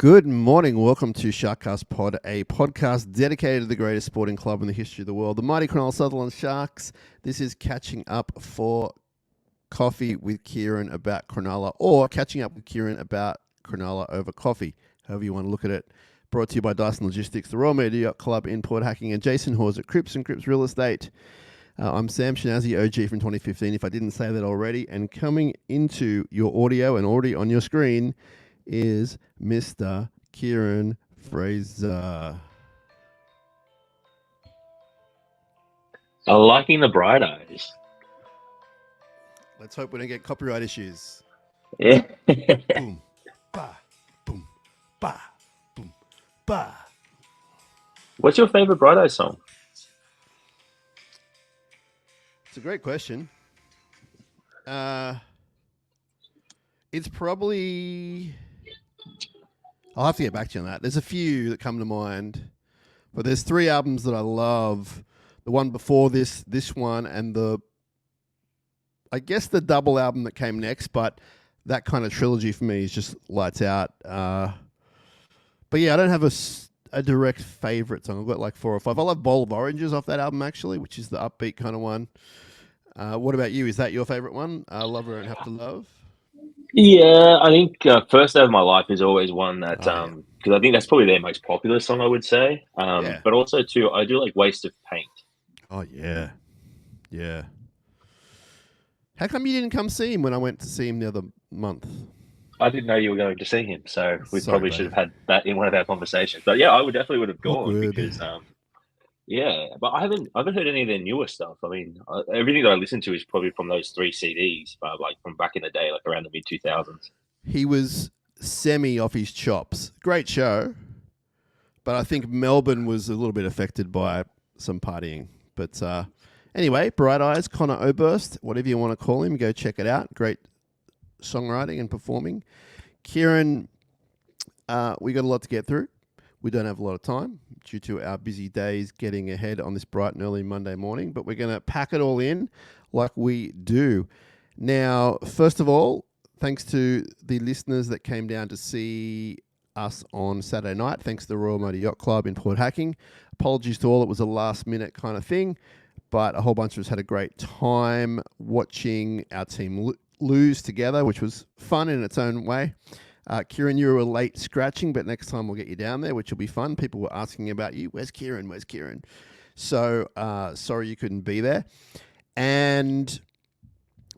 Good morning. Welcome to SharkCast Pod, a podcast dedicated to the greatest sporting club in the history of the world, the mighty Cronulla Sharks. This is catching up for coffee with Kieran about Cronulla, or catching up with Kieran about Cronulla over coffee, however you want to look at it. Brought to you by Dyson Logistics, the Royal Media Yacht Club in Port Hacking, and Jason Hawes at Cripps & Cripps Real Estate. I'm Sam Shinazzi, OG from 2015, if I didn't say that already. And coming into your audio and already on your screen is Mr. Kieran Fraser. I'm liking the bright eyes. Let's hope we don't get copyright issues. Yeah. Boom, ba, boom, ba, boom, ba. What's your favorite bright eyes song? It's a great question. It's probably... I'll have to get back to you on that. There's a few that come to mind, but there's three albums that I love. The one before this one, and I guess the double album that came next, but that kind of trilogy for me is just lights out. But yeah, I don't have a direct favorite song. I've got like 4 or 5. I love Bowl of Oranges off that album, actually, which is the upbeat kind of one. What about you? Is that your favorite one? Love Her and Have to Love? Yeah, I think First Day of My Life is always one that, because I think that's probably their most popular song, I would say. Yeah. But also, too, I do like Waste of Paint. Oh, yeah. Yeah. How come you didn't come see him when I went to see him the other month? I didn't know you were going to see him, so we Sorry, probably babe. should have had that in one of our conversations. But yeah, I definitely would have gone Awkward. because, yeah, but I haven't heard any of their newer stuff. I mean, everything that I listen to is probably from those 3 CDs, like from back in the day, like around the mid-2000s. He was semi off his chops. Great show, but I think Melbourne was a little bit affected by some partying. But anyway, Bright Eyes, Connor Oberst, whatever you want to call him, go check it out. Great songwriting and performing. Kieran, we got a lot to get through. We don't have a lot of time due to our busy days getting ahead on this bright and early Monday morning, but we're going to pack it all in like we do. Now, first of all, thanks to the listeners that came down to see us on Saturday night, thanks to the Royal Media Yacht Club in Port Hacking. Apologies to all, it was a last-minute kind of thing, but a whole bunch of us had a great time watching our team lose together, which was fun in its own way. Kieran, you were late scratching, but next time we'll get you down there, which will be fun. People were asking about you. Where's Kieran? Where's Kieran? So sorry you couldn't be there. And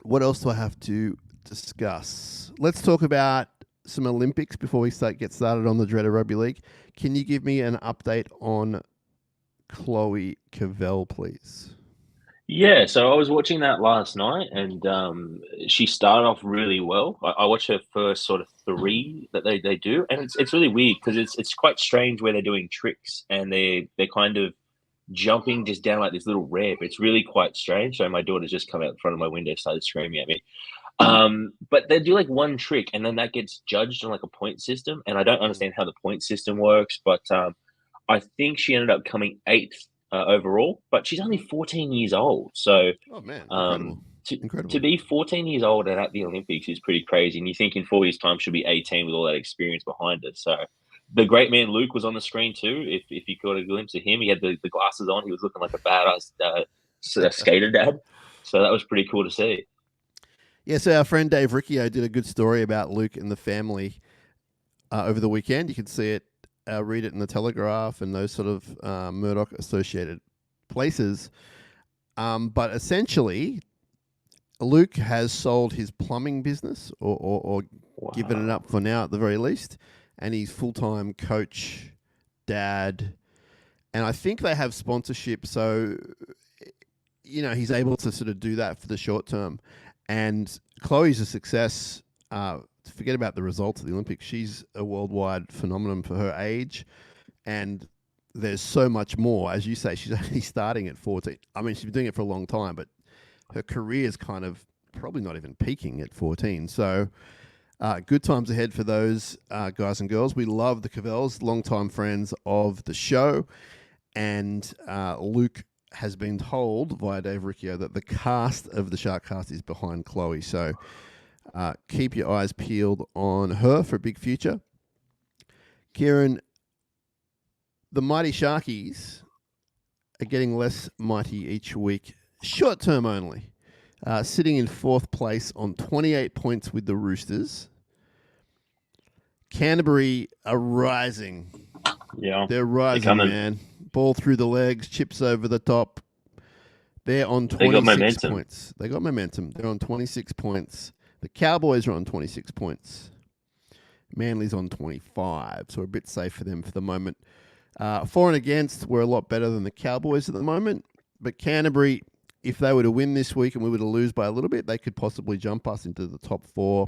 what else do I have to discuss? Let's talk about some Olympics before we get started on the dreaded rugby league. Can you give me an update on Chloe Cavell, please? Yeah, so I was watching that last night, and she started off really well. I watched her first sort of 3 that they do, and it's really weird because it's quite strange where they're doing tricks and they're kind of jumping just down like this little ramp. It's really quite strange. So my daughter's just come out in front of my window, started screaming at me. But they do like one trick, and then that gets judged on like a point system, and I don't understand how the point system works, but I think she ended up coming 8th. Overall, but she's only 14 years old. So, Oh, man. Incredible. To be 14 years old and at the Olympics is pretty crazy. And you think in 4 years' time she'll be 18 with all that experience behind her. So, the great man Luke was on the screen too. If you got a glimpse of him, he had the glasses on. He was looking like a badass skater dad. So that was pretty cool to see. Yeah, so our friend Dave Riccio did a good story about Luke and the family over the weekend. You can see it. Read it in the Telegraph and those sort of Murdoch-associated places. But essentially, Luke has sold his plumbing business or given it up for now at the very least, and he's full-time coach, dad, and I think they have sponsorship, so he's able to sort of do that for the short term. And Chloe's a success. Forget about the results of the Olympics. She's a worldwide phenomenon for her age, and there's so much more. As you say, she's only starting at 14. I mean, she's been doing it for a long time, but her career is kind of probably not even peaking at 14. So good times ahead for those guys and girls. We love the Cavells, longtime friends of the show, and Luke has been told via Dave Riccio that the cast of the SharkCast is behind Chloe. So keep your eyes peeled on her for a big future. Kieran, the mighty Sharkies are getting less mighty each week, short term only. Sitting in fourth place on 28 points with the Roosters. Canterbury are rising. Yeah, They're rising, man. Ball through the legs, chips over the top. They're on 26 points. They got momentum. They're on 26 points. The Cowboys are on 26 points. Manly's on 25, so we're a bit safe for them for the moment. For and against, we're a lot better than the Cowboys at the moment. But Canterbury, if they were to win this week and we were to lose by a little bit, they could possibly jump us into the top 4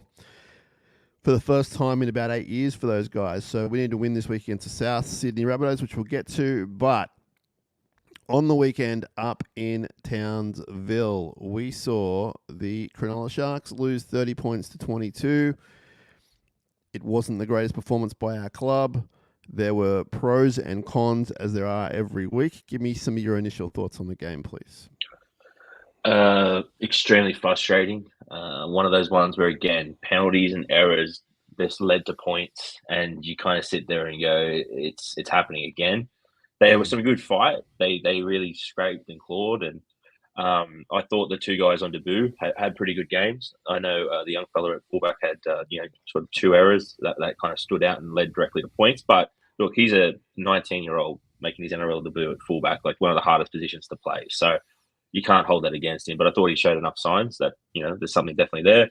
for the first time in about 8 years for those guys. So we need to win this week against the South Sydney Rabbitohs, which we'll get to. But on the weekend up in Townsville, we saw the Cronulla Sharks lose 30 points to 22. It wasn't the greatest performance by our club. There were pros and cons, as there are every week. Give me some of your initial thoughts on the game, please. Extremely frustrating. One of those ones where, again, penalties and errors just led to points, and you kind of sit there and go, it's happening again. There was some good fight. They really scraped and clawed, and I thought the two guys on debut had pretty good games. I know the young fella at fullback had sort of 2 errors that kind of stood out and led directly to points. But look, he's a 19-year-old making his NRL debut at fullback, like one of the hardest positions to play. So you can't hold that against him. But I thought he showed enough signs that there's something definitely there.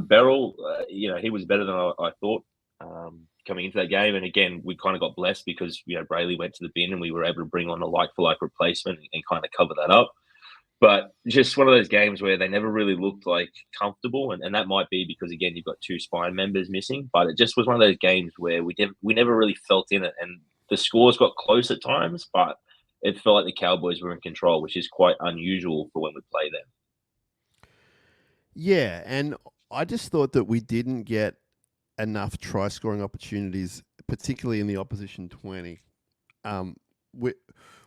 Beryl, he was better than I thought coming into that game. And again, we kind of got blessed because Brayley went to the bin and we were able to bring on a like-for-like replacement and kind of cover that up. But just one of those games where they never really looked like comfortable, and that might be because, again, you've got 2 spine members missing. But it just was one of those games where we never really felt in it, and the scores got close at times, but it felt like the Cowboys were in control, which is quite unusual for when we play them. Yeah, and I just thought that we didn't get enough try-scoring opportunities, particularly in the opposition 20.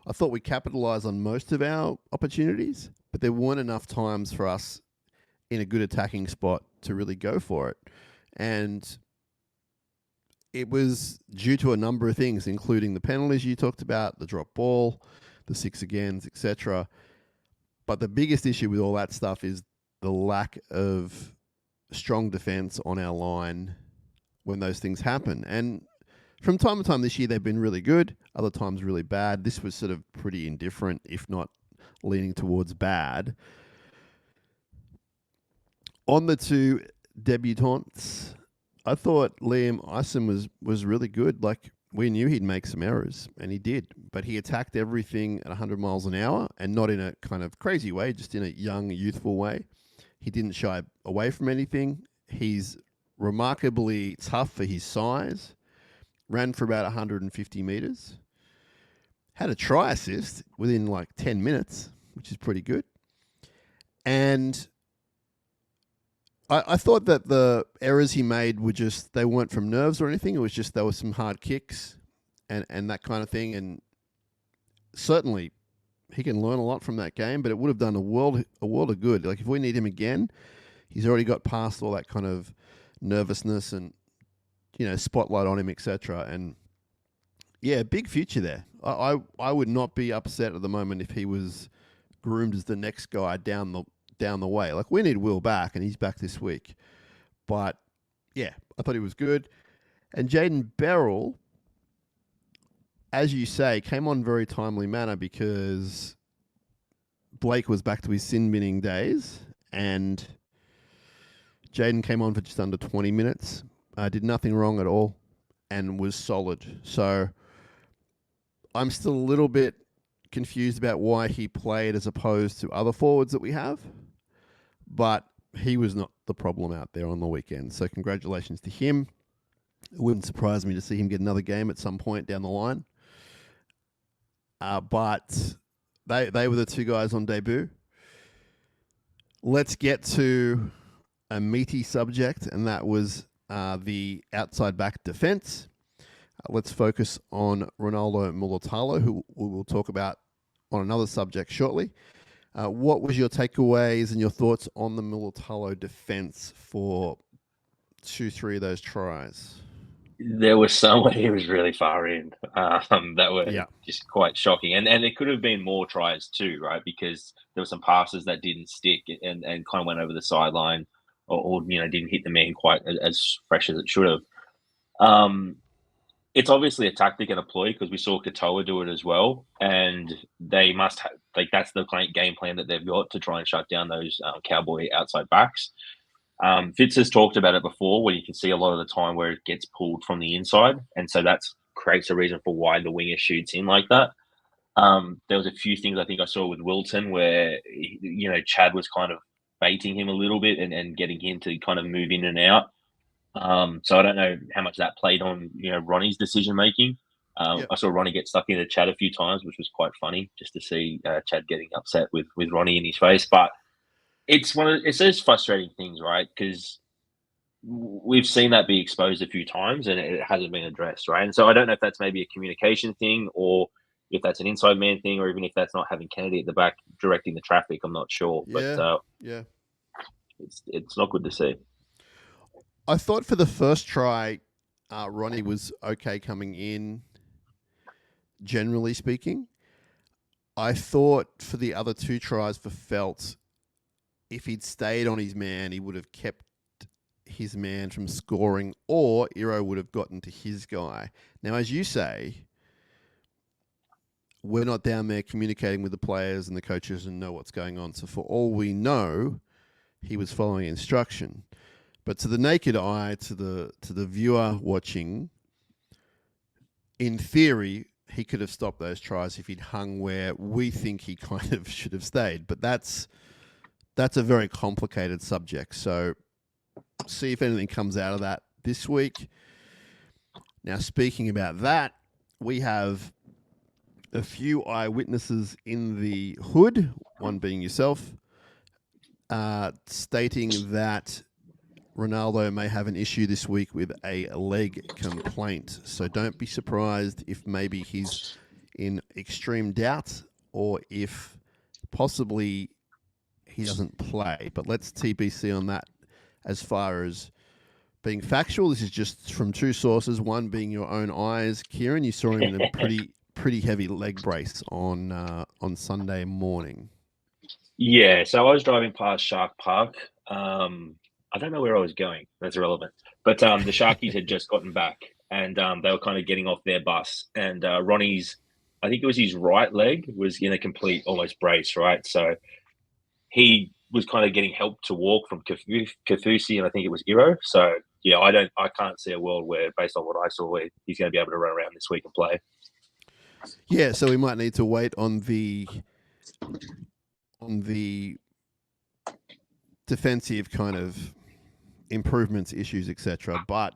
I thought we capitalised on most of our opportunities, but there weren't enough times for us in a good attacking spot to really go for it. And it was due to a number of things, including the penalties you talked about, the drop ball, the 6 agains, etc. But the biggest issue with all that stuff is the lack of strong defence on our line when those things happen. And from time to time this year, they've been really good, other times really bad. This was sort of pretty indifferent, if not leaning towards bad. On the 2 debutants, I thought Liam Eisen was really good. Like, we knew he'd make some errors, and he did. But he attacked everything at 100 miles an hour, and not in a kind of crazy way, just in a young, youthful way. He didn't shy away from anything. He's remarkably tough for his size. Ran for about 150 metres. Had a try assist within like 10 minutes, which is pretty good. And I thought that the errors he made were just, they weren't from nerves or anything. It was just there were some hard kicks and that kind of thing. And certainly he can learn a lot from that game, but it would have done a world of good. Like, if we need him again, he's already got past all that kind of nervousness and spotlight on him, etc. And yeah, big future there. I would not be upset at the moment if he was groomed as the next guy down the way. Like, we need Will back, and he's back this week. But yeah, I thought he was good. And Jaden Beryl, as you say, came on very timely manner because Blake was back to his sin binning days, and Jaden came on for just under 20 minutes. Did nothing wrong at all and was solid. So I'm still a little bit confused about why he played as opposed to other forwards that we have. But he was not the problem out there on the weekend. So congratulations to him. It wouldn't surprise me to see him get another game at some point down the line. But they were the 2 guys on debut. Let's get to a meaty subject, and that was the outside back defense. Let's focus on Ronaldo Mulitalo, who we will talk about on another subject shortly. What was your takeaways and your thoughts on the Mulitalo defense for 2-3 of those tries? There was some where he was really far in that were Yeah. just quite shocking, and there could have been more tries too, right? Because there were some passes that didn't stick and kind of went over the sideline, or didn't hit the man quite as fresh as it should have. Um, it's obviously a tactic and a ploy because we saw Katoa do it as well, and they must have that's the game plan that they've got to try and shut down those Cowboy outside backs. Fitz has talked about it before, where you can see a lot of the time where it gets pulled from the inside, and so that creates a reason for why the winger shoots in like that. There was a few things I think I saw with Wilton where Chad was kind of baiting him a little bit and getting him to kind of move in and out. So I don't know how much that played on Ronnie's decision making. Yep. I saw Ronnie get stuck into Chad a few times, which was quite funny just to see Chad getting upset with Ronnie in his face. But it's those frustrating things, right? Because we've seen that be exposed a few times and it hasn't been addressed, right? And so I don't know if that's maybe a communication thing or if that's an inside man thing or even if that's not having Kennedy at the back directing the traffic. I'm not sure, Yeah. but Yeah. it's not good to see. I thought for the first try, Ronnie was okay coming in, generally speaking. I thought for the other two tries for Felt, if he'd stayed on his man, he would have kept his man from scoring, or Iro would have gotten to his guy. Now, as you say, we're not down there communicating with the players and the coaches and know what's going on. So for all we know, he was following instruction. But to the naked eye, to the viewer watching, in theory, he could have stopped those tries if he'd hung where we think he kind of should have stayed. But that's a very complicated subject. So see if anything comes out of that this week. Now, speaking about that, we have a few eyewitnesses in the hood, one being yourself, stating that Ronaldo may have an issue this week with a leg complaint. So don't be surprised if maybe he's in extreme doubt or if possibly he doesn't play. But let's TBC on that as far as being factual. This is just from two sources, one being your own eyes. Kieran, you saw him in a pretty heavy leg brace on Sunday morning. Yeah, so I was driving past Shark Park. I don't know where I was going. That's irrelevant. But the Sharkies had just gotten back, and they were kind of getting off their bus. And Ronnie's, I think it was his right leg, was in a complete almost brace, right? So he was kind of getting help to walk from Kafusi, and I think it was Iro. So yeah, I can't see a world where, based on what I saw, where he's going to be able to run around this week and play. Yeah, so we might need to wait on the defensive kind of improvements, issues, etc. But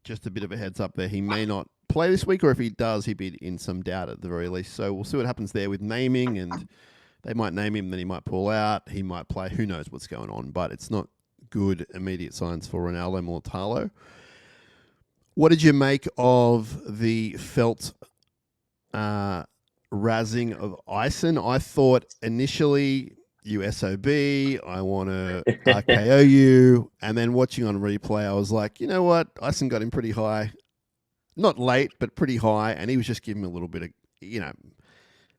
just a bit of a heads up there, he may not play this week, or if he does, he'd be in some doubt at the very least. So we'll see what happens there with naming, and they might name him, then he might pull out, he might play, who knows what's going on, but it's not good immediate signs for Ronaldo Mortalo. What did you make of the Felt razzing of Ison? I thought initially, you SOB, I want to RKO you. And then watching on replay, I was like, you know what? Ison got him pretty high. Not late, but pretty high. And he was just giving me a little bit of,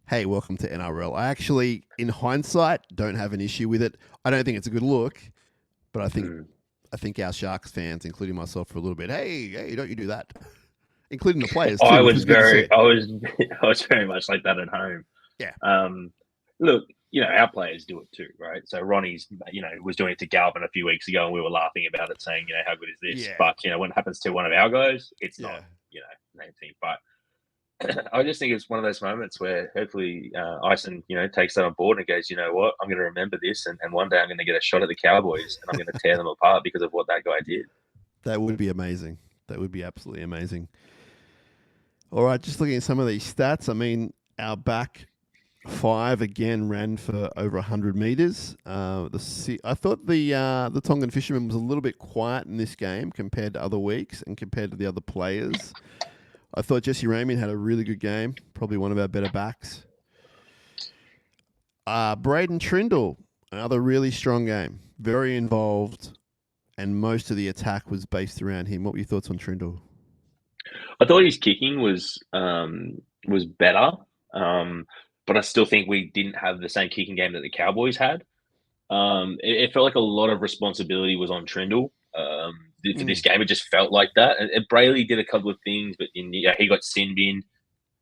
hey, welcome to NRL. I actually, in hindsight, don't have an issue with it. I don't think it's a good look, but I think our Sharks fans, including myself for a little bit, hey, don't you do that? Including the players too. I was very much like that at home. Yeah. Look, our players do it too, right? So Ronnie's, was doing it to Galvin a few weeks ago, and we were laughing about it, saying, how good is this? Yeah. But when it happens to one of our guys, it's not, name thing. But I just think it's one of those moments where hopefully Ison, takes that on board and goes, you know what, I'm going to remember this, and one day I'm going to get a shot at the Cowboys, and I'm going to tear them apart because of what that guy did. That would be amazing. That would be absolutely amazing. All right, just looking at some of these stats. I mean, our back five again ran for over 100 meters. I thought the Tongan fisherman was a little bit quiet in this game compared to other weeks and compared to the other players. I thought Jesse Ramian had a really good game, probably one of our better backs. Braden Trindle, another really strong game, very involved, and most of the attack was based around him. What were your thoughts on Trindle? I thought his kicking was better, but I still think we didn't have the same kicking game that the Cowboys had. It felt like a lot of responsibility was on Trindle for this Mm. game. It just felt like that. And Brayley did a couple of things, but he got sin bin.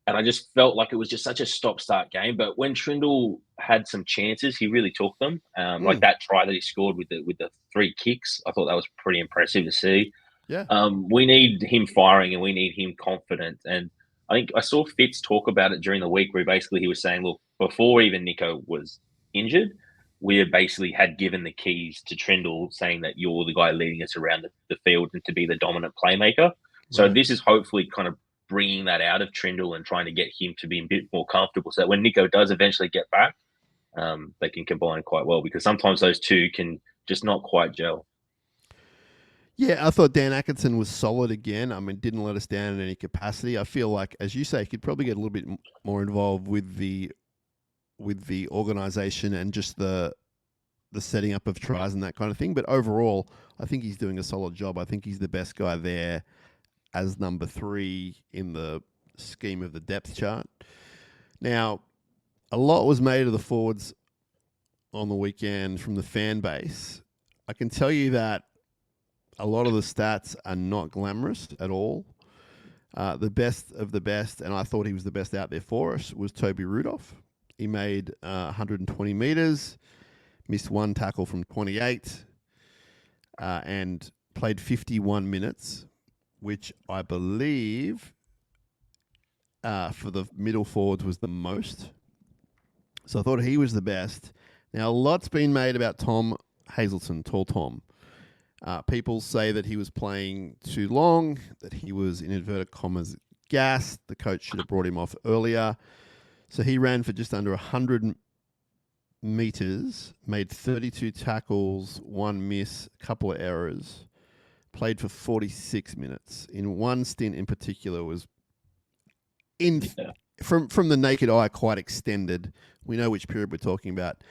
And I just felt like it was just such a stop-start game. But when Trindle had some chances, he really took them. Like Mm. that try that he scored with the 3 kicks, I thought that was pretty impressive to see. Yeah. We need him firing and we need him confident. And I think I saw Fitz talk about it during the week where basically he was saying, look, before even Nico was injured, we had basically had given the keys to Trindle, saying that you're the guy leading us around the field and to be the dominant playmaker. So Right. this is hopefully kind of bringing that out of Trindle and trying to get him to be a bit more comfortable so that when Nico does eventually get back, they can combine quite well, because sometimes those two can just not quite gel. Yeah, I thought Dan Atkinson was solid again. I mean, didn't let us down in any capacity. I feel like, as you say, he could probably get a little bit more involved with the organisation and just the setting up of tries and that kind of thing. But overall, I think he's doing a solid job. I think he's the best guy there as number 3 in the scheme of the depth chart. Now, a lot was made of the forwards on the weekend from the fan base. I can tell you that a lot of the stats are not glamorous at all. The best of the best, and I thought he was the best out there for us, was Toby Rudolph. He made 120 metres, missed 1 tackle from 28, and played 51 minutes, which I believe for the middle forwards was the most. So I thought he was the best. Now, a lot's been made about Tom Hazelton, Tall Tom. People say that he was playing too long, that he was, in inverted commas, gassed. The coach should have brought him off earlier. So he ran for just under 100 metres, made 32 tackles, 1 miss, a couple of errors, played for 46 minutes. In one stint in particular was from the naked eye quite extended. We know which period we're talking about.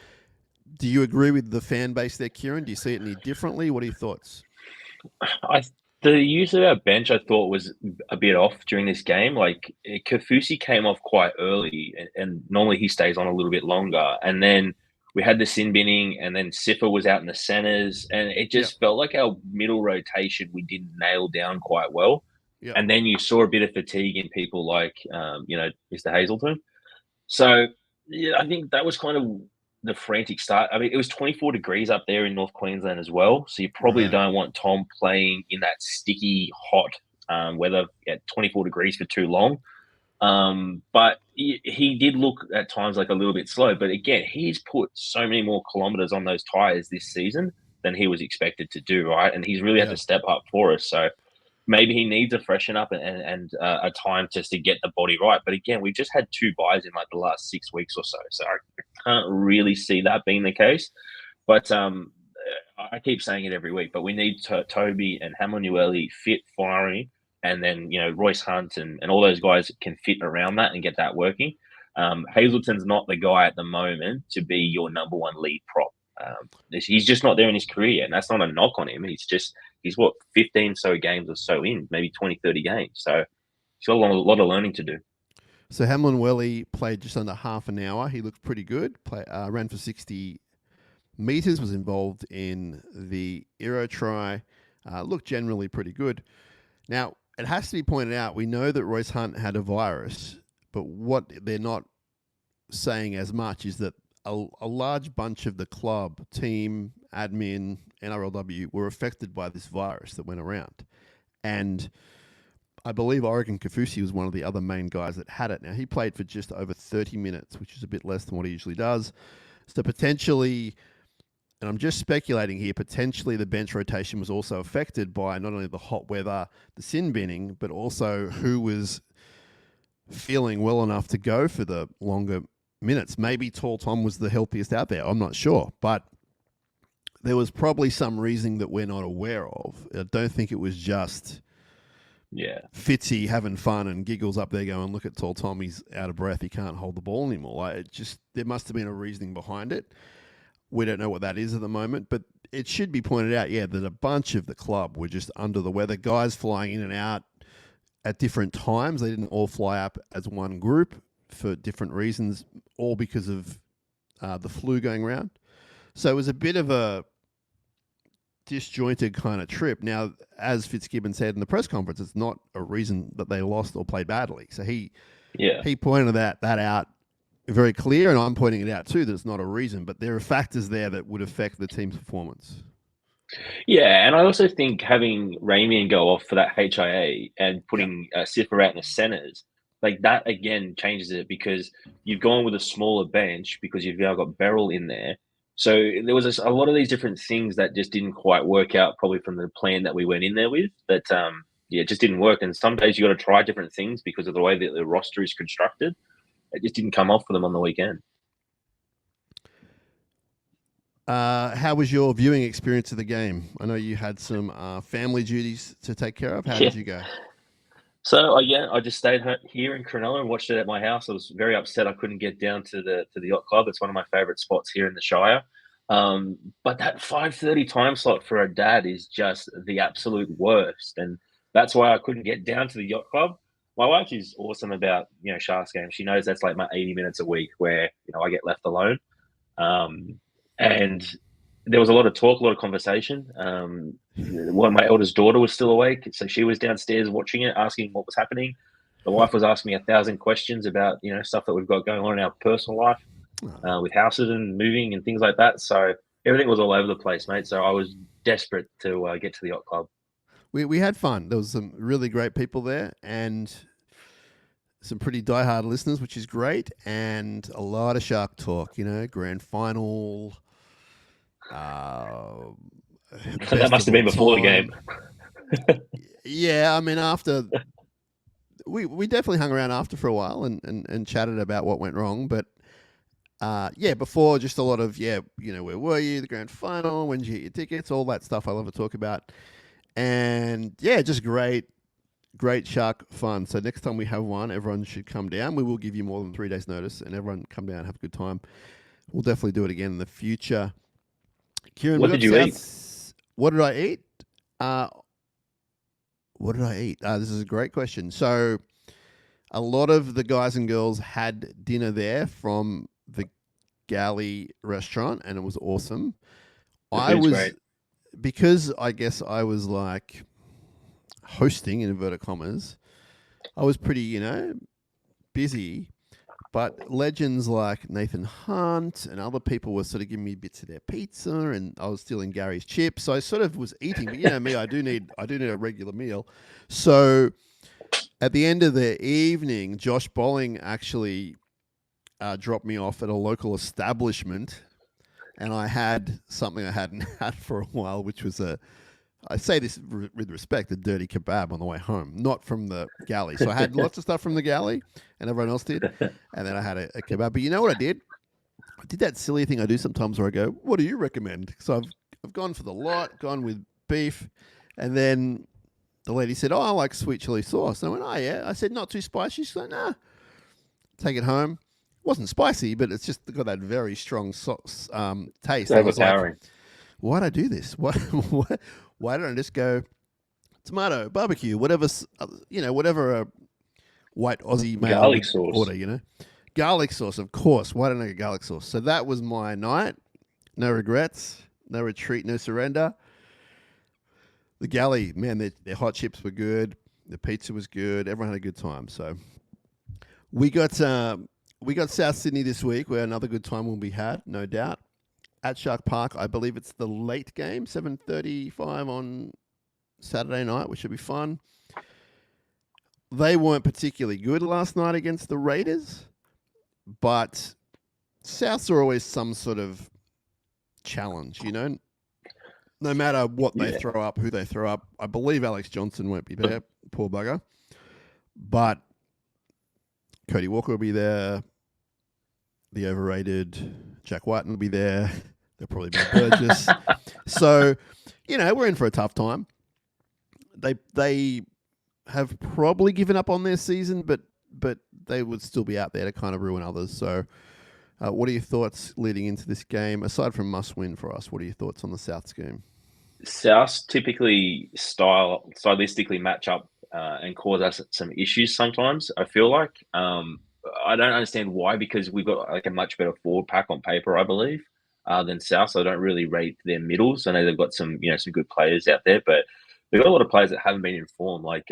Do you agree with the fan base there, Kieran? Do you see it any differently? What are your thoughts? The use of our bench, I thought, was a bit off during this game. Like Kafusi came off quite early, and normally he stays on a little bit longer. And then we had the sin binning, and then Siffer was out in the centers, and it Yep. just felt like our middle rotation we didn't nail down quite well. Yep. And then you saw a bit of fatigue in people like Mr. Hazelton. So yeah, I think that was kind of the frantic start. I mean, it was 24 degrees up there in North Queensland as well. So you probably Right. don't want Tom playing in that sticky, hot weather at 24 degrees for too long. But he did look at times like a little bit slow. But again, he's put so many more kilometers on those tires this season than he was expected to do, right? And he's really had to step up for us. So maybe he needs a freshen up and a time just to get the body right. But again, we've just had 2 buys in like the last 6 weeks or so. So I can't really see that being the case. But I keep saying it every week, but we need Toby and Hamanueli fit, firing, and then, Royce Hunt and all those guys can fit around that and get that working. Hazelton's not the guy at the moment to be your number 1 lead prop. He's just not there in his career yet, and that's not a knock on him. He's what, 15 so games or so in, maybe 20, 30 games. So he's got a lot of learning to do. So Hamlin Welly played just under half an hour. He looked pretty good. Ran for 60 metres, was involved in the Euro try. Looked generally pretty good. Now, it has to be pointed out, we know that Royce Hunt had a virus, but what they're not saying as much is that a large bunch of the club, team, admin, NRLW were affected by this virus that went around. And I believe Oregon Kafusi was one of the other main guys that had it. Now, he played for just over 30 minutes, which is a bit less than what he usually does. So potentially, and I'm just speculating here, potentially the bench rotation was also affected by not only the hot weather, the sin binning, but also who was feeling well enough to go for the longer minutes. Maybe Tall Tom was the healthiest out there. I'm not sure. But there was probably some reasoning that we're not aware of. I don't think it was just Fitzy having fun and giggles up there going, look at Tall Tom, he's out of breath, he can't hold the ball anymore. There must have been a reasoning behind it. We don't know what that is at the moment, but it should be pointed out, that a bunch of the club were just under the weather. Guys flying in and out at different times. They didn't all fly up as one group for different reasons, all because of the flu going around. So it was a bit of a disjointed kind of trip. Now, as Fitzgibbon said in the press conference, it's not a reason that they lost or played badly. So he pointed that out very clear, and I'm pointing it out too, that it's not a reason, but there are factors there that would affect the team's performance. Yeah, and I also think having Ramian go off for that HIA and putting Siffer out in the centres, like that again changes it, because you've gone with a smaller bench because you've now got Beryl in there. So there was a lot of these different things that just didn't quite work out, probably from the plan that we went in there with. That it just didn't work. And some days you got to try different things because of the way that the roster is constructed. It just didn't come off for them on the weekend. How was your viewing experience of the game? I know you had some family duties to take care of. How did you go? So I just stayed here in Cronulla and watched it at my house. I was very upset I couldn't get down to the Yacht Club. It's one of my favourite spots here in the Shire. But that 5:30 time slot for a dad is just the absolute worst, and that's why I couldn't get down to the Yacht Club. My wife is awesome about Sharks games. She knows that's like my 80 minutes a week where I get left alone. And there was a lot of talk, a lot of conversation. My eldest daughter was still awake, so she was downstairs watching it, asking what was happening. The wife was asking me 1,000 questions about stuff that we've got going on in our personal life, with houses and moving and things like that. So everything was all over the place, mate. So I was desperate to get to the Yacht Club. We had fun. There was some really great people there, and some pretty diehard listeners, which is great, and a lot of Shark talk. Grand final. That must have been before the game. Yeah, I mean, after we definitely hung around after for a while and chatted about what went wrong, but before, just a lot of where were you, the grand final, when did you get your tickets, all that stuff I love to talk about, and just great Shark fun. So next time we have one, everyone should come down. We will give you more than 3 days notice, and everyone come down and have a good time. We'll definitely do it again in the future. Kieran, what did you eat? What did I eat? This is a great question. So a lot of the guys and girls had dinner there from the Galley restaurant, and it was awesome. Great. Because I guess I was like hosting, in inverted commas, I was pretty, busy. But legends like Nathan Hunt and other people were sort of giving me bits of their pizza, and I was stealing Gary's chips. So I sort of was eating, but me, I do need a regular meal. So at the end of the evening, Josh Bolling actually dropped me off at a local establishment, and I had something I hadn't had for a while, which was I say this with respect, a dirty kebab on the way home, not from the Galley. So I had lots of stuff from the Galley, and everyone else did. And then I had a kebab. But you know what I did? I did that silly thing I do sometimes where I go, what do you recommend? So I've gone for the lot, gone with beef. And then the lady said, I like sweet chili sauce. And I went, oh, yeah. I said, not too spicy. She's like, nah. Take it home. It wasn't spicy, but it's just got that very strong taste. I was like, why'd I do this? Why don't I just go tomato, barbecue, whatever, whatever a white Aussie male garlic sauce order, Garlic sauce, of course. Why don't I get garlic sauce? So that was my night. No regrets, no retreat, no surrender. The Galley, man, their hot chips were good. The pizza was good. Everyone had a good time. So we got South Sydney this week, where another good time will be had, no doubt. At Shark Park, I believe it's the late game, 7:35 on Saturday night, which should be fun. They weren't particularly good last night against the Raiders, but Souths are always some sort of challenge, no matter what they throw up, who they throw up. I believe Alex Johnson won't be there, poor bugger. But Cody Walker will be there. The overrated Jack Whiten will be there. There'll probably be Burgess. So, we're in for a tough time. They have probably given up on their season, but they would still be out there to kind of ruin others. So, what are your thoughts leading into this game? Aside from must-win for us, what are your thoughts on the Souths game? Souths typically stylistically match up and cause us some issues sometimes. I feel like I don't understand why, because we've got like a much better forward pack on paper, I believe, than South. So I don't really rate their middles. I know they've got some some good players out there, but they've got a lot of players that haven't been in form. Like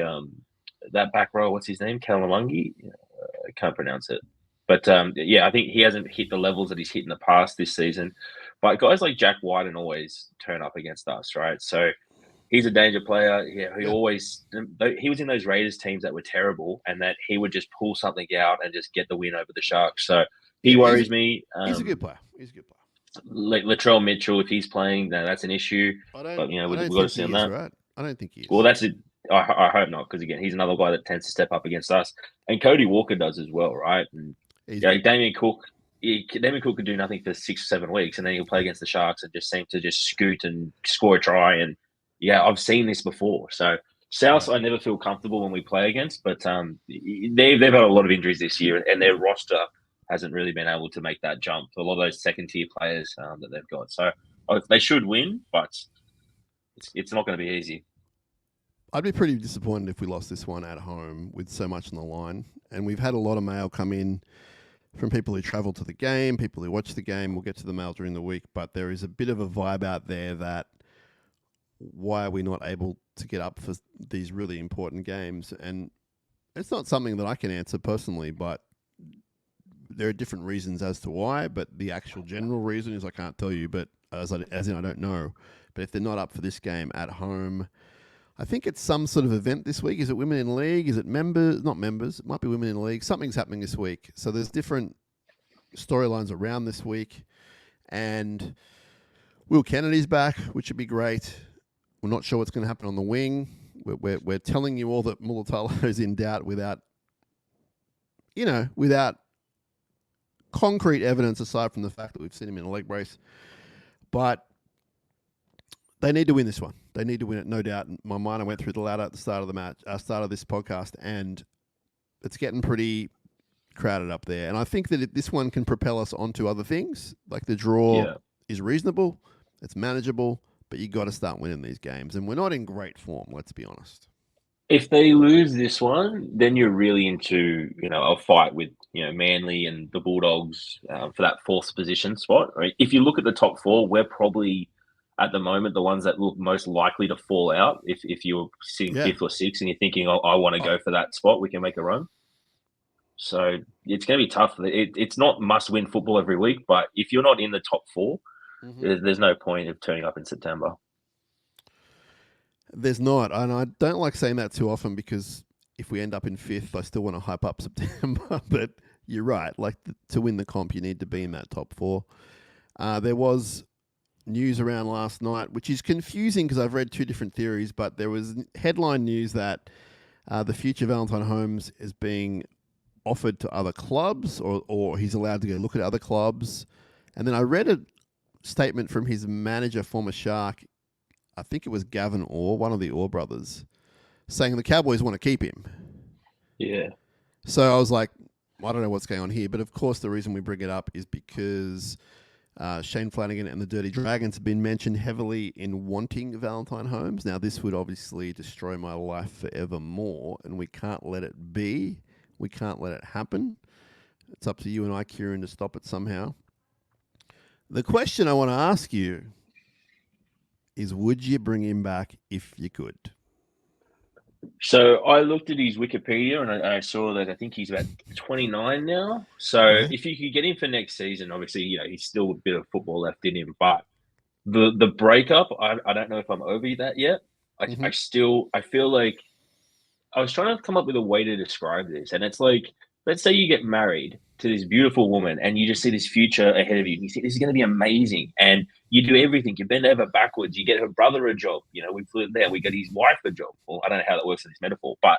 that back row, what's his name, Kalamangi? I can't pronounce it. But I think he hasn't hit the levels that he's hit in the past this season. But guys like Jack Whiten always turn up against us, right? So he's a danger player. Yeah, he was in those Raiders teams that were terrible, and that he would just pull something out and just get the win over the Sharks. So he worries me. He's a good player. He's a good player. Like Latrell Mitchell, if he's playing, then that's an issue. But we've got to see on that. Right? I don't think he is. Well, that's it. I hope not, because again, he's another guy that tends to step up against us, and Cody Walker does as well, right? And Damien Cook could do nothing for 6 or 7 weeks, and then he'll play against the Sharks and just seem to just scoot and score a try. And I've seen this before. So South, I never feel comfortable when we play against, but they've had a lot of injuries this year, and their roster hasn't really been able to make that jump for a lot of those second tier players that they've got. So they should win, but it's not going to be easy. I'd be pretty disappointed if we lost this one at home with so much on the line. And we've had a lot of mail come in from people who travel to the game, people who watch the game. We'll get to the mail during the week, but there is a bit of a vibe out there that why are we not able to get up for these really important games? And it's not something that I can answer personally, but there are different reasons as to why. But the actual general reason is I can't tell you, but as in I don't know. But if they're not up for this game at home, I think it's some sort of event this week. Is it Women in League? Is it members? Not members. It might be Women in League. Something's happening this week. So there's different storylines around this week. And Will Kennedy's back, which would be great. We're not sure what's going to happen on the wing. We're telling you all that Mulatalo is in doubt without concrete evidence aside from the fact that we've seen him in a leg brace. But they need to win this one. They need to win it, no doubt. In my mind, I went through the ladder at the start of the match, start of this podcast, and it's getting pretty crowded up there. And I think that this one can propel us onto other things. Like the draw is reasonable, it's manageable, but you got to start winning these games. And we're not in great form, let's be honest. If they lose this one, then you're really into a fight with Manly and the Bulldogs for that 4th position spot. Right? If you look at the top 4, we're probably at the moment the ones that look most likely to fall out. If you're sitting 5th or 6th and you're thinking, I want to go for that spot, we can make a run. So it's going to be tough. It's not must-win football every week, but if you're not in the top 4, there's no point of turning up in September. There's not, and I don't like saying that too often because if we end up in 5th, I still want to hype up September. But you're right. Like to win the comp, you need to be in that top 4. There was news around last night, which is confusing because I've read 2 different theories, but there was headline news that the future Valentine Holmes is being offered to other clubs or he's allowed to go look at other clubs. And then I read a statement from his manager, former Shark, I think it was Gavin Orr, one of the Orr brothers, saying the Cowboys want to keep him. Yeah. So I was like, I don't know what's going on here. But of course, the reason we bring it up is because Shane Flanagan and the Dirty Dragons have been mentioned heavily in wanting Valentine Holmes. Now, this would obviously destroy my life forevermore, and we can't let it be. We can't let it happen. It's up to you and I, Kieran, to stop it somehow. The question I want to ask you is, would you bring him back if you could? So I looked at his Wikipedia and I saw that I think he's about 29 now. So if you could get him for next season, obviously, he's still a bit of football left in him. But the breakup, I don't know if I'm over that yet. I feel like I was trying to come up with a way to describe this. And it's like, let's say you get married to this beautiful woman and you just see this future ahead of you. You think this is going to be amazing. And you do everything. You bend over backwards. You get her brother a job. We flew there. We got his wife a job. Well, I don't know how that works in this metaphor, but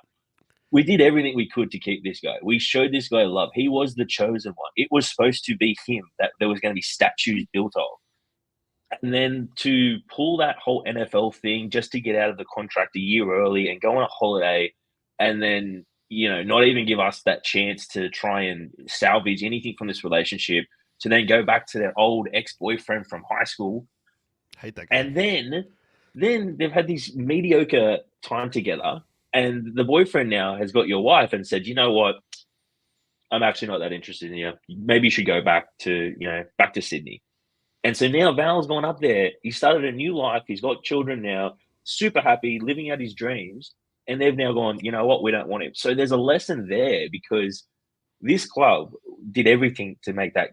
we did everything we could to keep this guy. We showed this guy love. He was the chosen one. It was supposed to be him that there was going to be statues built of. And then to pull that whole NFL thing just to get out of the contract a year early and go on a holiday and then not even give us that chance to try and salvage anything from this relationship, to then go back to their old ex-boyfriend from high school. Hate that guy. And then they've had this mediocre time together, And the boyfriend now has got your wife and said, you know what? I'm actually not that interested in you. Maybe you should go back to, back to Sydney. And so now Val's gone up there. He started a new life. He's got children now, super happy, living out his dreams. And they've now gone, you know what? We don't want him. So there's a lesson there because this club did everything to make that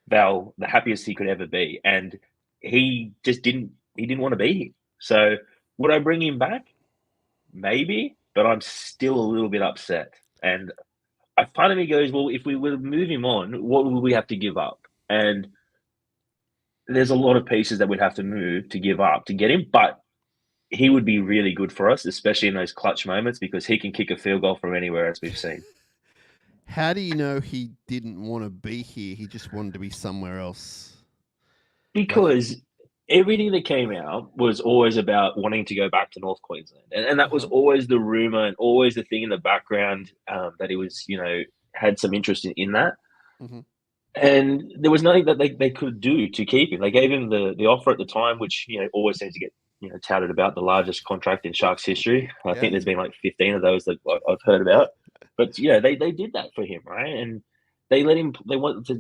Val the happiest he could ever be. And he just didn't want to be here. So would I bring him back? Maybe, but I'm still a little bit upset. And a part of me goes, well, if we were to move him on, what would we have to give up? And there's a lot of pieces that we'd have to move to give up to get him, but he would be really good for us, especially in those clutch moments, because he can kick a field goal from anywhere, as we've seen. How do you know he didn't want to be here? He just wanted to be somewhere else. Because everything that came out was always about wanting to go back to North Queensland. And that was always the rumor and always the thing in the background that he was, had some interest in that. Mm-hmm. And there was nothing that they could do to keep him. They gave him the offer at the time, which, always seems to get, touted about the largest contract in Sharks history. I think there's been like 15 of those that I've heard about. But, they did that for him, right? And they let him,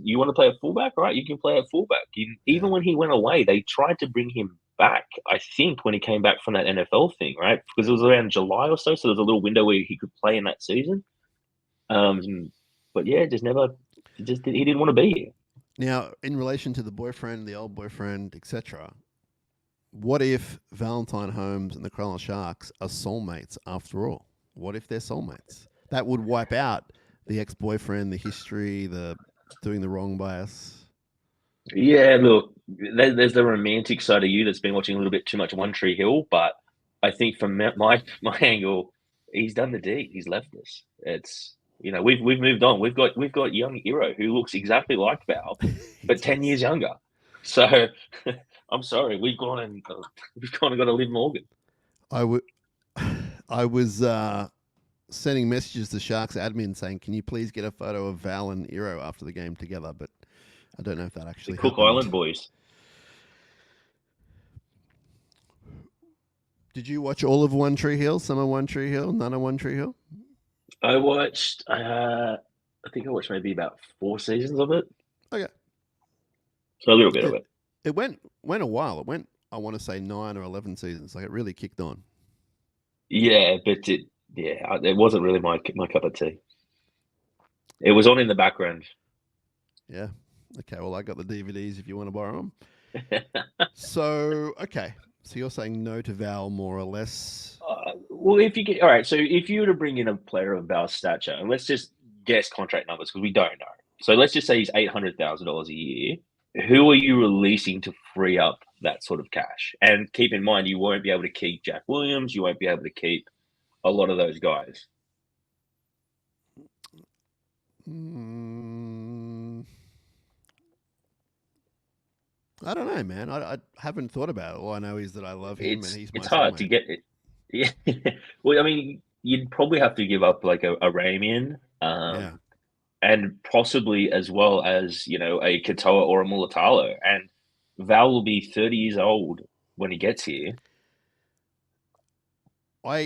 you want to play a fullback, right? You can play a fullback. Even when he went away, they tried to bring him back, I think, when he came back from that NFL thing, right? Because it was around July or so. So there was a little window where he could play in that season. But yeah, he didn't want to be here. Now, in relation to the boyfriend, the old boyfriend, etc., what if Valentine Holmes and the Cronulla Sharks are soulmates after all? What if they're soulmates? That would wipe out the ex-boyfriend, the history, the doing the wrong by us. Yeah, look, there's the romantic side of you that's been watching a little bit too much One Tree Hill, but I think from my angle, he's done the deed. He's left us. It's we've moved on. We've got young Hero who looks exactly like Val, but 10 years younger. So I'm sorry, we've gone and got to live Morgan. I was sending messages to Sharks admin saying, "Can you please get a photo of Val and Hero after the game together?" But I don't know if that actually happened. Cook Island boys. Did you watch all of One Tree Hill? Some of One Tree Hill? None of One Tree Hill? I watched. I think I watched maybe about 4 seasons of it. Okay. So a little bit of it. It went a while. It went, I want to say 9 or 11 seasons. Like it really kicked on. Yeah, but it wasn't really my cup of tea. It was on in the background. Yeah. Okay. Well, I got the DVDs if you want to borrow them. So you're saying no to Val more or less? Well, so if you were to bring in a player of Val's stature, and let's just guess contract numbers because we don't know. So let's just say he's $800,000 a year. Who are you releasing to free up that sort of cash? And keep in mind, you won't be able to keep Jack Williams. You won't be able to keep a lot of those guys. I don't know, man. I haven't thought about it. All I know is that I love him and he's my It's hard soulmate. to get it. Yeah. Well, I mean, you'd probably have to give up like a Ramian. And possibly as well as, a Katoa or a Mulatalo. And Val will be 30 years old when he gets here.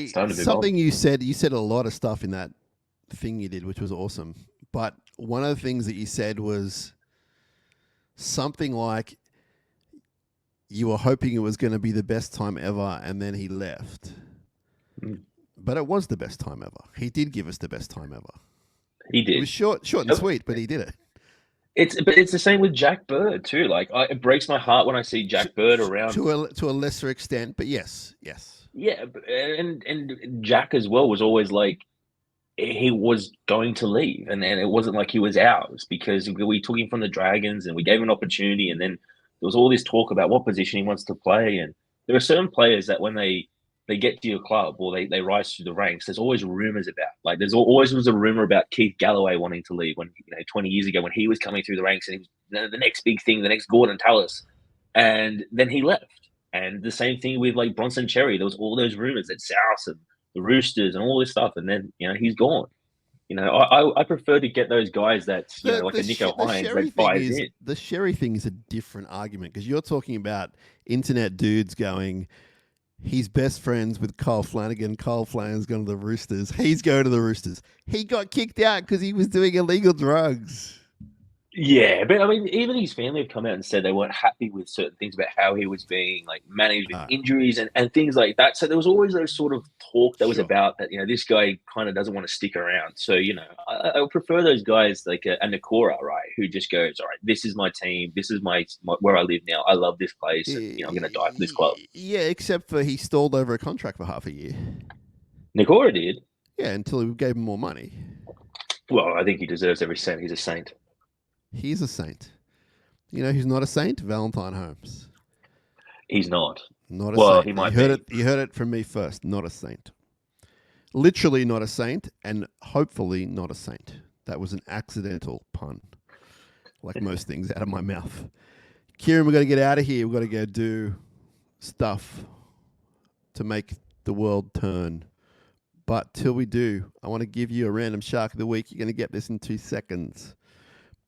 Something you said a lot of stuff in that thing you did, which was awesome. But one of the things that you said was something like you were hoping it was going to be the best time ever, and then he left. But it was the best time ever. He did give us the best time ever. He did. It was short and sweet, but he did it. It's the same with Jack Bird too. Like it breaks my heart when I see Jack Bird around to a lesser extent, but yes. Yeah, and Jack as well was always like he was going to leave, and it wasn't like he was ours because we took him from the Dragons and we gave him an opportunity, and then there was all this talk about what position he wants to play, and there are certain players that when they get to your club or they rise through the ranks, there's always rumors about. Like there's always was a rumor about Keith Galloway wanting to leave when 20 years ago when he was coming through the ranks and he was the next big thing, the next Gordon Tallis, and then he left. And the same thing with like Bronson Cherry. There was all those rumors that South and the Roosters and all this stuff, and then he's gone. I prefer to get those guys that like a Nico Hines that buys in. The Sherry thing is a different argument because you're talking about internet dudes going, He's best friends with Kyle Flanagan. Kyle Flanagan's going to the Roosters. He's going to the Roosters. He got kicked out because he was doing illegal drugs. Yeah, but I mean, even his family have come out and said they weren't happy with certain things about how he was being like managed with injuries and things like that. So there was always those sort of talk that was about that, this guy kind of doesn't want to stick around. So, I would prefer those guys like a Nakora, right? Who just goes, all right, this is my team. This is my where I live now. I love this place. And, I'm going to die for this club. Yeah, except for he stalled over a contract for half a year. Nakora did? Yeah, until we gave him more money. Well, I think he deserves every cent. He's a saint. He's a saint. You know who's not a saint? Valentine Holmes. He's not. Not a well, saint. He might be. You heard it from me first. Not a saint. Literally not a saint, and hopefully not a saint. That was an accidental pun, like most things out of my mouth. Kieran, we've got to get out of here. We've got to go do stuff to make the world turn. But till we do, I want to give you a random Shark of the Week. You're going to get this in 2 seconds.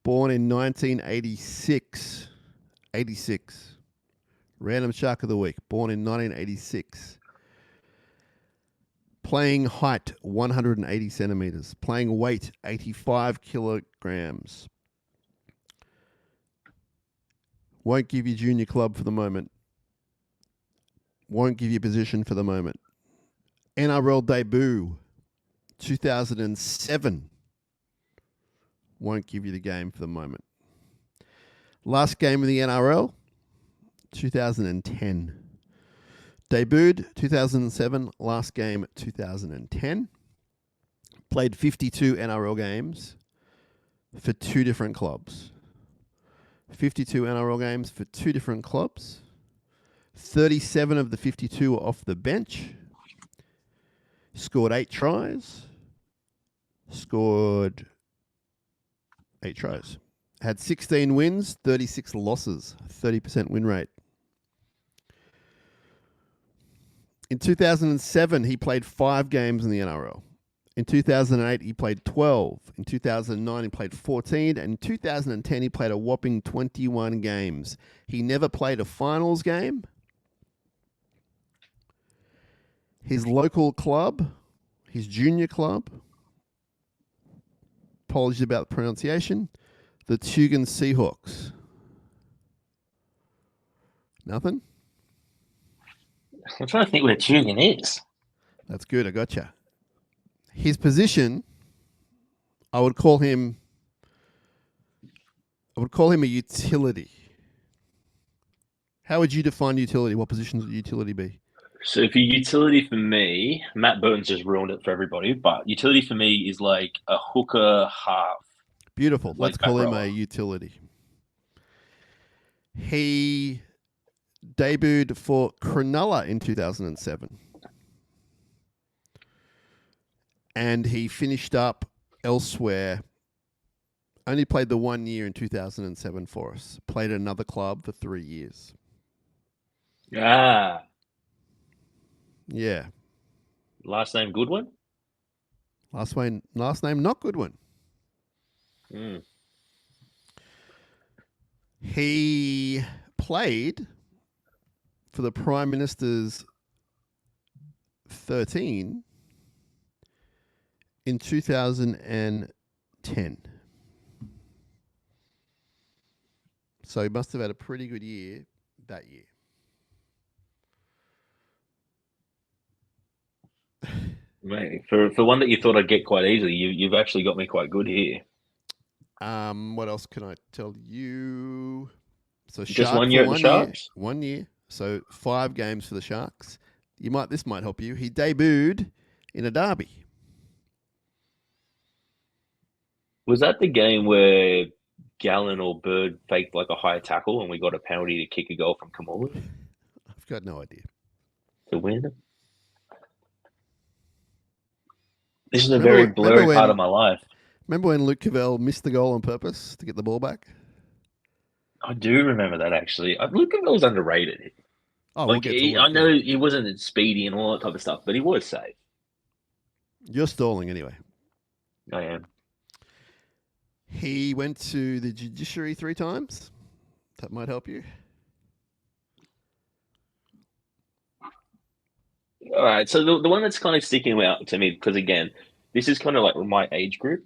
Born in 1986. 86. Random Shark of the Week. Born in 1986. Playing height, 180 centimeters. Playing weight, 85 kilograms. Won't give you junior club for the moment. Won't give you position for the moment. NRL debut, 2007. Won't give you the game for the moment. Last game in the NRL, 2010. Debuted 2007, last game 2010. Played 52 NRL games for 2 different clubs. 52 NRL games for 2 different clubs. 37 of the 52 were off the bench. Scored 8 tries. Scored 8 tries. Had 16 wins, 36 losses, 30% win rate. In 2007, he played 5 games in the NRL. In 2008, he played 12. In 2009, he played 14. And in 2010, he played a whopping 21 games. He never played a finals game. His local club, his junior club, apologies about the pronunciation, the Tugan Seahawks. Nothing? I'm trying to think where Tugan is. That's good, I gotcha. His position, I would call him a utility. How would you define utility? What position would utility be? So for utility for me, Matt Burton's just ruined it for everybody, but utility for me is like a hooker half. Beautiful. Let's call him a rower. utility. He debuted for Cronulla in 2007. And he finished up elsewhere. Only played the 1 year in 2007 for us. Played at another club for 3 years. Ah. Yeah. Last name Goodwin? Last name not Goodwin. Mm. He played for the Prime Minister's 13 in 2010. So he must have had a pretty good year that year. Mate, for one that you thought I'd get quite easily, you've actually got me quite good here. What else can I tell you? So Just Shark 1 year at the Sharks? 1 year. So 5 games for the Sharks. This might help you. He debuted in a derby. Was that the game where Gallen or Bird faked like a high tackle and we got a penalty to kick a goal from Kamala I've got no idea. to win? This is a very blurry part of my life. Remember when Luke Cavell missed the goal on purpose to get the ball back? I do remember that, actually. Luke Cavell's underrated. Oh, I know he wasn't speedy and all that type of stuff, but he was safe. You're stalling anyway. I am. He went to the judiciary 3 times. That might help you. All right. So the one that's kind of sticking out to me, because again, this is kind of like my age group.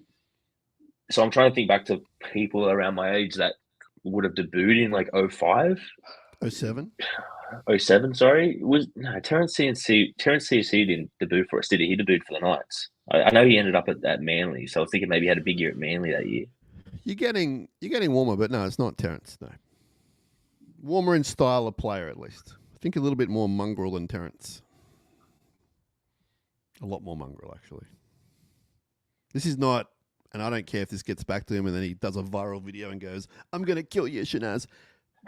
So I'm trying to think back to people around my age that would have debuted in like '05, '07. '07. Sorry, was no Terrence CNC didn't debut for us, did he? He debuted for the Knights. I know he ended up at Manly, so I was thinking maybe he had a big year at Manly that year. You're getting warmer, but no, it's not Terrence. No, warmer in style of player at least. I think a little bit more mongrel than Terrence. A lot more mongrel actually. This is not, and I don't care if this gets back to him and then he does a viral video and goes, "I'm gonna kill you, Shinaz."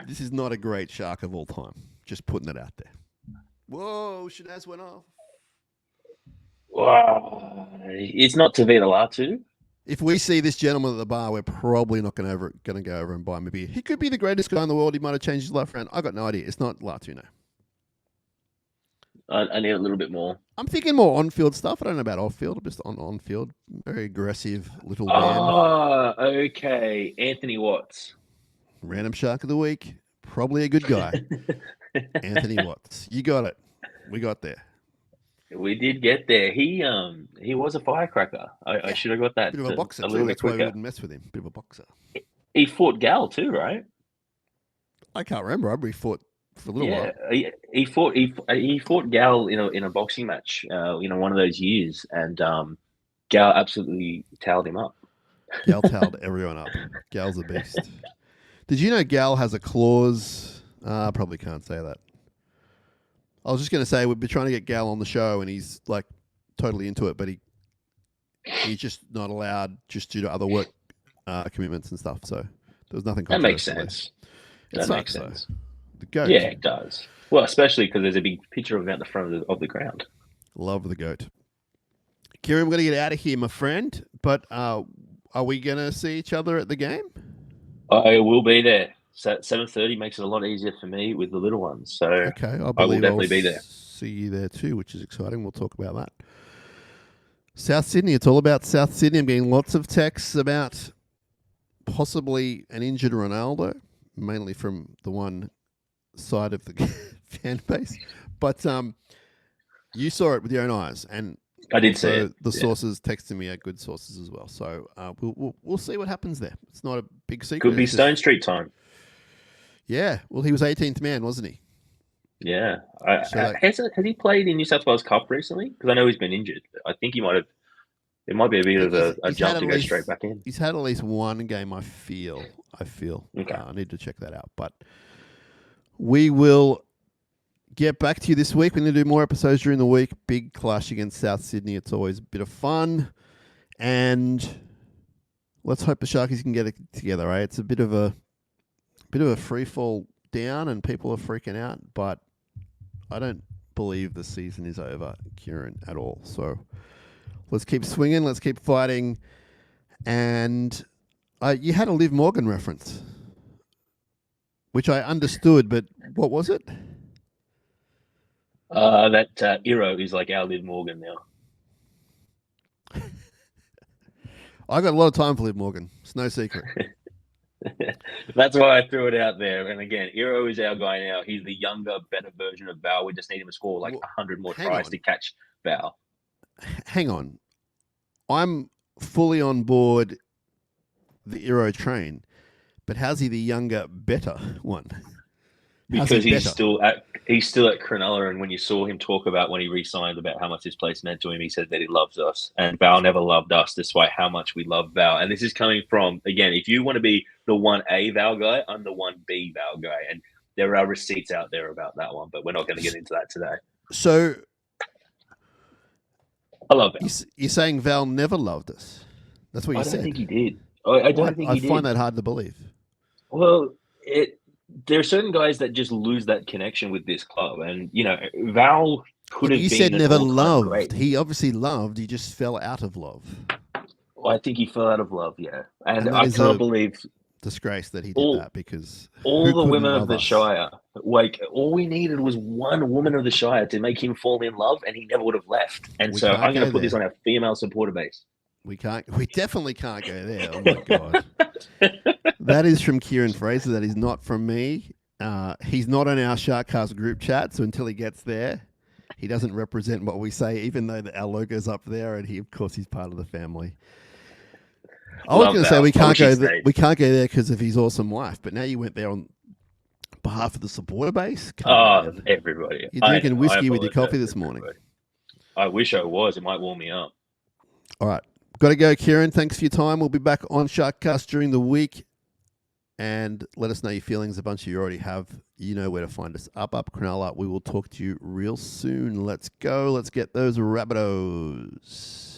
This is not a great shark of all time. Just putting it out there. Whoa, Shinaz went off. Wow. It's not Tavita Latu. If we see this gentleman at the bar, we're probably not going to go over and buy him a beer. He could be the greatest guy in the world. He might have changed his life around. I got no idea. It's not Latu, no. I need a little bit more. I'm thinking more on-field stuff. I don't know about off-field. Just on-field. Very aggressive little man. Oh, okay. Anthony Watts. Random shark of the week. Probably a good guy. Anthony Watts. You got it. We got there. We did get there. He was a firecracker. I should have got that. Bit of a boxer, a little too. bit That's why we quicker. wouldn't mess with him. Bit of a boxer. He fought Gal too, right? I can't remember. We fought for a little while. He fought Gal in a boxing match. One of those years, and Gal absolutely towed him up. Gal towed everyone up. Gal's a beast. Did you know Gal has a clause? I probably can't say that. I was just going to say we've been trying to get Gal on the show, and he's like totally into it, but he's just not allowed just due to other work commitments and stuff. So there was nothing. That makes controversial sense. there. That makes sense. The goat. Yeah, it does. Well, especially because there's a big picture of him at the front of the ground. Love the goat. Kieran, we're going to get out of here, my friend. But are we going to see each other at the game? I will be there. So 7:30 makes it a lot easier for me with the little ones. So Okay, I will definitely be there. See you there too, which is exciting. We'll talk about that. South Sydney. It's all about South Sydney. I'm getting lots of texts about possibly an injured Ronaldo, mainly from the one side of the fan base. But you saw it with your own eyes, and I did see it. The sources texting me are good sources as well. So we'll see what happens there. It's not a big secret. Could be Stone Street time. Yeah. Well, he was 18th man, wasn't he? Yeah. Has he played in New South Wales Cup recently? Because I know he's been injured. I think he might have. It might be a bit of a jump to go straight back in. He's had at least one game, I feel. Okay. I need to check that out. But we will get back to you this week. We're going to do more episodes during the week. Big clash against South Sydney. It's always a bit of fun. And let's hope the Sharkies can get it together, right? It's a bit of a free fall down and people are freaking out. But I don't believe the season is over, Kieran, at all. So let's keep swinging. Let's keep fighting. And you had a Liv Morgan reference, which I understood, but what was it? That Iro is like our Liv Morgan now. I got a lot of time for Liv Morgan. It's no secret. That's why I threw it out there. And again, Iro is our guy now. He's the younger, better version of Val. We just need him to score like 100 more tries to catch Val. Hang on. I'm fully on board the Iro train, but how's he the younger, better one? Because he's still at Cronulla, and when you saw him talk about when he re-signed about how much this place meant to him, he said that he loves us, and Val never loved us, despite how much we love Val. And this is coming from, again, if you want to be the 1A Val guy, I'm the 1B Val guy, and there are receipts out there about that one, but we're not going to get into that today. So I love Val. You're saying Val never loved us? That's what you said. I don't think he did. I don't think he did. I find that hard to believe. Well, there are certain guys that just lose that connection with this club, and Val could have been. You said never loved. Great. He obviously loved. He just fell out of love. Well, I think he fell out of love, yeah, and I can't believe disgrace that he did that, because all the women of the Shire, like all we needed was one woman of the Shire to make him fall in love, and he never would have left. And so I'm going to put this on our female supporter base. We definitely can't go there. Oh my God. That is from Kieran Fraser. That is not from me. He's not on our SharkCast group chat, so until he gets there, He doesn't represent what we say, even though our logo's up there, and of course, he's part of the family. I was going to say we can't go. We can't go there because of his awesome wife, but now you went there on behalf of the supporter base. Everybody! You're drinking whiskey with your coffee this morning. I wish I was. It might warm me up. All right, got to go, Kieran. Thanks for your time. We'll be back on SharkCast during the week, and let us know your feelings. A bunch of you already have. You know where to find us. Up Cronulla. We will talk to you real soon. Let's go. Let's get those Rabbitohs.